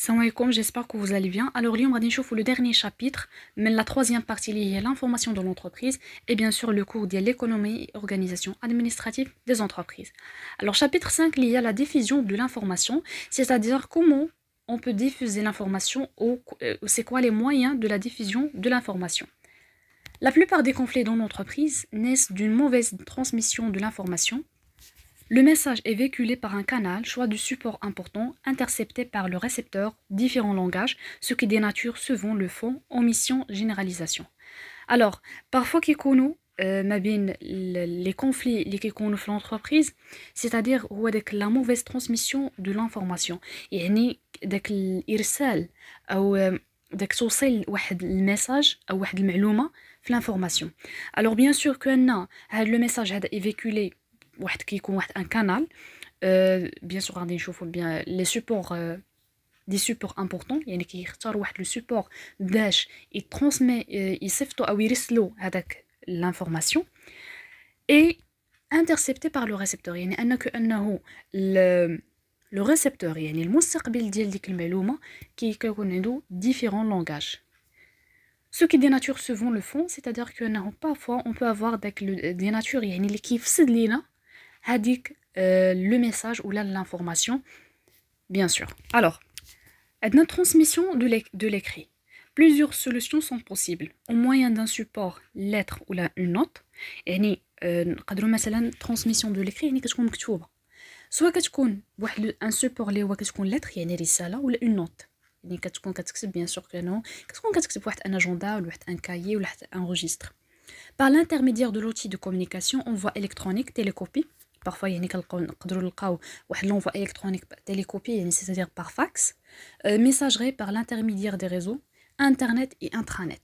Salam alaikum, j'espère que vous allez bien. Alors, on va voir le dernier chapitre, mais la troisième partie liée à l'information de l'entreprise et bien sûr le cours de l'économie et organisation administrative des entreprises. Alors, chapitre 5 lié à la diffusion de l'information, c'est-à-dire comment on peut diffuser l'information ou c'est quoi les moyens de la diffusion de l'information. La plupart des conflits dans l'entreprise naissent d'une mauvaise transmission de l'information. Le message est véhiculé par un canal, choix du support important, intercepté par le récepteur, différents langages, ce qui dénature souvent le fond, omission, généralisation. Alors, parfois les conflits اللي كيكونوا في l'entreprise, c'est-à-dire هو داك la mauvaise transmission de l'information. يعني داك الإرسال أو داك توصيل واحد الميساج أو واحد المعلومة في l'information. Alors bien sûr كأن هذا le message هذا est véhiculé واحد كيكون واحد ان كانال بيان سور غادي نشوفوا بيان لي سوبور دي سوبور امبورطون يعني كيختار واحد لو سوبور باش يترانسمي يصيفطوا او يرسلوا هذاك لانفورماسيون اي انترسبتي بار لو ريسبتور يعني انه لو ريسبتور يعني المستقبل ديال ديك المعلومه كيكون عنده ديفيرون لونغاج. Ce qui dénature souvent le fond, c'est-à-dire que parfois on peut avoir des natures يعني اللي كيفسد لينا هذيك le message ou l'information, bien sûr. Alors, la transmission de l'écrit. Plusieurs solutions sont possibles au moyen d'un support, lettre ou une note. يعني نقدروا مثلا transmission de l'écrit يعني كتكون مكتوبة. سواء كتكون واحد un support اللي هو كتكون lettre يعني رسالة ولا une note. يعني كتكون كتكتب bien sûr كتكون كتكتب واحد un agenda ولا واحد un cahier ولا واحد un registre. Par l'intermédiaire de l'outil de communication, on voit électronique, télécopie. Parfois يعني نقدروا نلقاو واحد l'envoi électronique télécopie يعني c'est-à-dire par fax, messagerie par l'intermédiaire des réseaux, internet et intranet.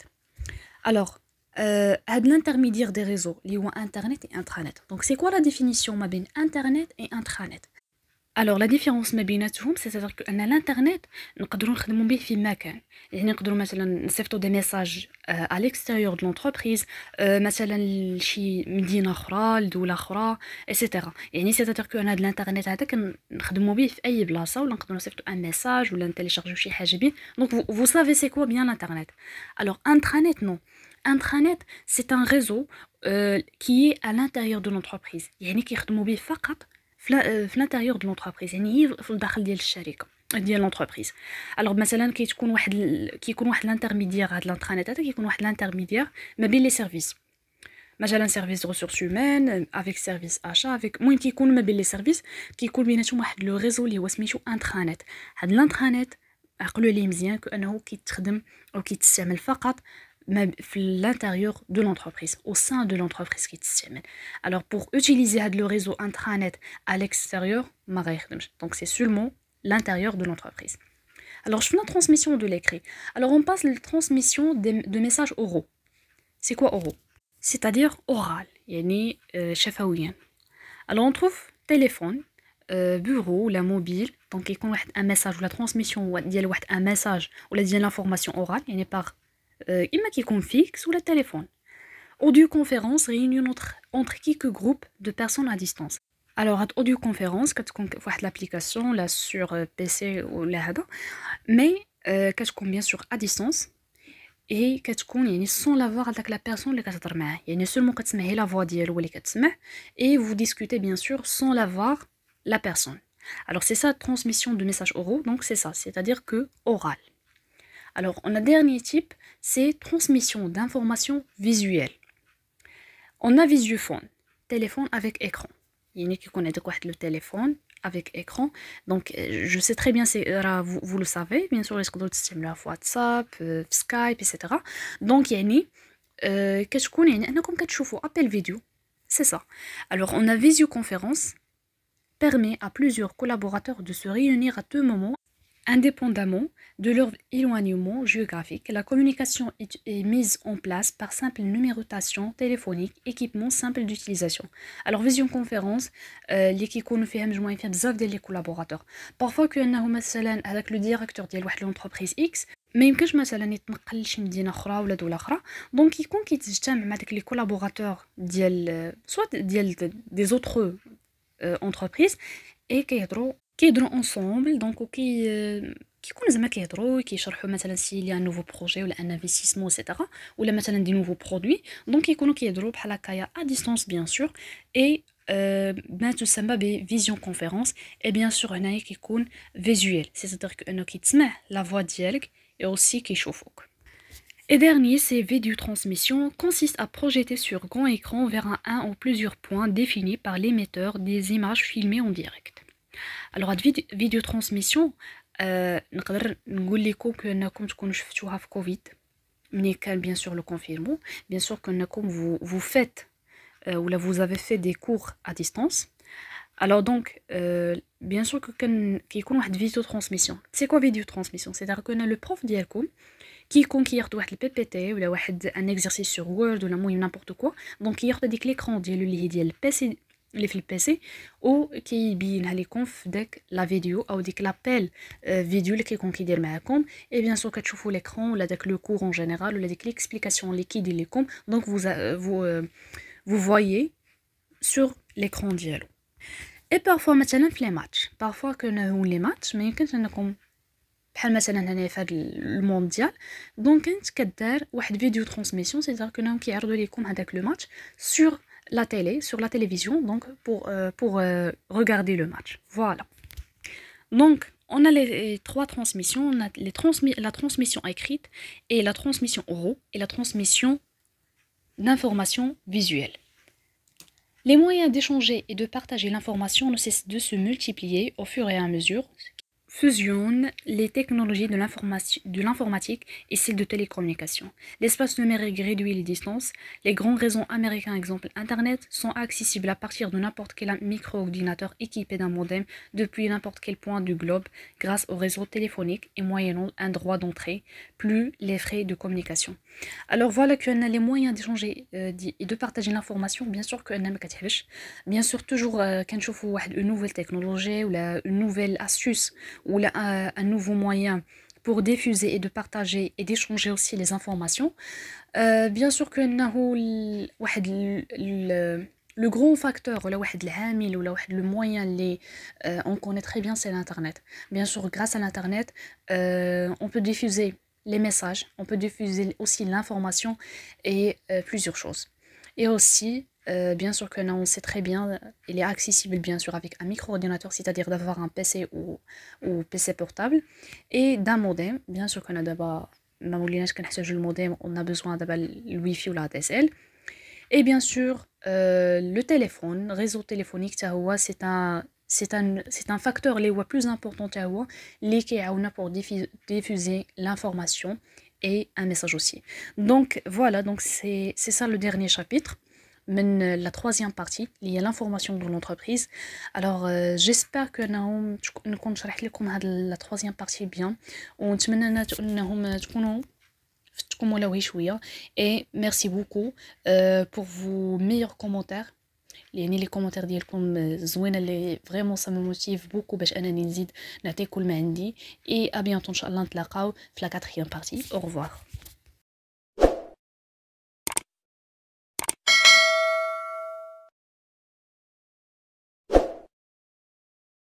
Alors هاد l'intermédiaire des réseaux اللي هو internet et intranet. Donc c'est quoi la définition ما بين internet et intranet? Alors la différence ما بيناتهم c'est-à-dire que l'internet نقدروا نخدموا به في مكان يعني نقدروا مثلا نصيفطوا des messages à l'extérieur de l'entreprise مثلا لشي مدينه اخرى لدوله اخرى etc. يعني c'est-à-dire que هذا الانترنت هذا كنخدموا به في اي بلاصه ولا نقدروا نصيفطوا un message ولا نتيليشارجيو شي حاجه به. Donc vous savez c'est quoi bien l'internet. Alors intranet non. Intranet c'est un réseau qui est à l'intérieur de l'entreprise يعني كيخدموا به فقط في l'intérieur de l'entreprise يعني في الداخل ديال الشركه ديال l'entreprise. alors مثلا كيكون واحد الانترميديير هذا الانترنت هذا كيكون واحد الانترميديير ما بين لي سيرفيس مثلا سيرفيس ressources humaines avec service achat avec المهم كيكون ما بين لي سيرفيس كيكون بيناتهم واحد لو ريزو اللي هو سميتو انترنت. هذا الانترنت عقلوا ليه مزيان كانه كيتخدم او كيتستعمل فقط في l'intérieur de l'entreprise, au sein de l'entreprise qui تستعمل. Alors pour utiliser le réseau intranet à l'extérieur, ما غيخدمش. Donc c'est seulement l'intérieur de l'entreprise. Alors je fais la transmission de l'écrit. Alors on passe la transmission de messages oraux. C'est quoi oraux? C'est-à-dire oral, يعني شفويا. Alors on trouve téléphone, bureau ولا mobile. Donc يكون واحد un message ou la transmission ديال واحد un message ولا ديال l'information orale يعني par إما كيكون fixe ou le téléphone. Audioconférence réunion entre quelques groupes de personnes à distance. Alors audioconférence كتكون واحد l'application là sur PC ولا هذا mais كتكون bien sûr à distance et كتكون يعني sans l'avoir avec la personne اللي كتهضر معاه يعني seulement كتسمعي la voix ديالو اللي كتسمع et vous discutez bien sûr sans l'avoir la personne. Alors c'est ça transmission de messages oraux donc c'est ça c'est-à-dire que oral. Alors, on a un dernier type, c'est transmission d'informations visuelles. On a visiophone, téléphone avec écran. Il y en a qui connaissent le téléphone avec écran. Donc, je sais très bien, vous le savez, bien sûr, les autres WhatsApp, Skype, etc. Donc, il y a comme appel vidéo. C'est ça. Alors, on a visioconférence, permet à plusieurs collaborateurs de se réunir à tout moment indépendamment de leur éloignement géographique. La communication est mise en place par simple numérotation téléphonique, équipement simple d'utilisation. Alors visioconférence اللي كيكونوا فيها مجموعين فيها بزاف ديال لي كولابوراتور. Parfois كأنه مثلا هذاك لو ديريكتور ديال واحد لونتربريز اكس ما يمكنش مثلا يتنقل لشي مدينه اخرى ولا دوله اخرى دونك يكون كيتجتمع مع داك لي كولابوراتور ديال سواء ديال دي زوتر entreprises et كيهضروا ensemble donc كيكون زعما كيهضروا كيشرحوا مثلا سي لي ان نوفو بروجي ولا ان انفستيسمون ايتترا ولا مثلا دي نوفو برودوي دونك يكونوا كيهضروا بحال هكايا ا ديستانس بيان سور اي ما تسمى بفيزيون كونفيرونس اي بيان سور هنايا كيكون فيزويل سيتادير كانه كيتسمع لا فوا ديالك اي اوسي كيشوفوك. Et dernier, ces vidéotransmissions consistent à projeter sur grand écran vers un ou plusieurs points définis par l'émetteur des images filmées en direct. Alors, la vidéotransmission, نقدر نقول لكم كأنكم تكونوا شفتوها في كوفيد ملي كان bien sûr le confinement, bien sûr كأنكم vous faites ou là vous avez fait des cours à distance. Alors donc, bien sûr que كيكون واحد vidéotransmission. C'est quoi vidéotransmission? C'est-à-dire que le prof ديالكم كيكون كياخد واحد البي بي تي ولا واحد ان اكزرسيس سور وورد ولا المهم نيمبورط كوا دونك كياخد هذيك ليكرون ديالو اللي هي ديال البيسي اللي في البيسي و كيبينها لكم في داك لا فيديو او ديك لابيل فيديو اللي كيكون كيدير معاكم اي بيان سور كتشوفوا ليكرون ولا داك لو كور اون جينيرال ولا ديك ليكسبليكاسيون اللي كيدير لكم دونك vous voyez sur l'écran ديالو. اي بارفوا مثلا في لي ماتش بارفوا كنهون لي ماتش ما يمكنش انكم بحال مثلا هنايا في هذا المونديال دونك كانت كدار واحد فيديو ترانسميسيون سيتادير كانهم كيعرضوا لكم هذاك لو ماتش سور لا تيلي سور لا تيليفزيون دونك pour regarder le match. Voilà. Donc on a les trois transmissions, on a la transmission écrite et la transmission orale et la transmission d'information visuelle. Les moyens d'échanger et de partager l'information ne cessent de se multiplier au fur et à mesure fusionnent les technologies de l'informatique et celles de télécommunication. L'espace numérique réduit les distances. Les grands réseaux américains, exemple Internet, sont accessibles à partir de n'importe quel micro-ordinateur équipé d'un modem depuis n'importe quel point du globe grâce au réseau téléphonique et moyennant un droit d'entrée, plus les frais de communication. Alors voilà qu'on a les moyens d'échanger et de partager l'information. Bien sûr qu'on a bien sûr toujours quand je vois une nouvelle technologie ou une nouvelle astuce ou un nouveau moyen pour diffuser et de partager et d'échanger aussi les informations. Bien sûr que le gros facteur ou le moyen on connaît très bien c'est l'internet. Bien sûr grâce à l'internet on peut diffuser les messages, on peut diffuser aussi l'information et plusieurs choses. Et aussi bien sûr que on sait très bien, il est accessible bien sûr avec un micro-ordinateur, c'est-à-dire d'avoir un PC ou PC portable et d'un modem. Bien sûr qu'on a d'abord, le modem, on a besoin d'avoir le Wi-Fi ou la DSL. Et bien sûr, le téléphone, réseau téléphonique, c'est un facteur le plus important pour diffuser l'information et un message aussi. Donc voilà, donc c'est ça le dernier chapitre. La troisième partie, il y a l'information de l'entreprise. Alors, j'espère que nous avons la troisième partie bien. Et merci beaucoup pour vos meilleurs commentaires. Les commentaires ديالكم زوينه اللي vraiment ça me motive beaucoup باش انني نزيد نعطيكم ما عندي. Et à bientôt ان شاء الله نتلاقاو في la quatrième partie. Au revoir.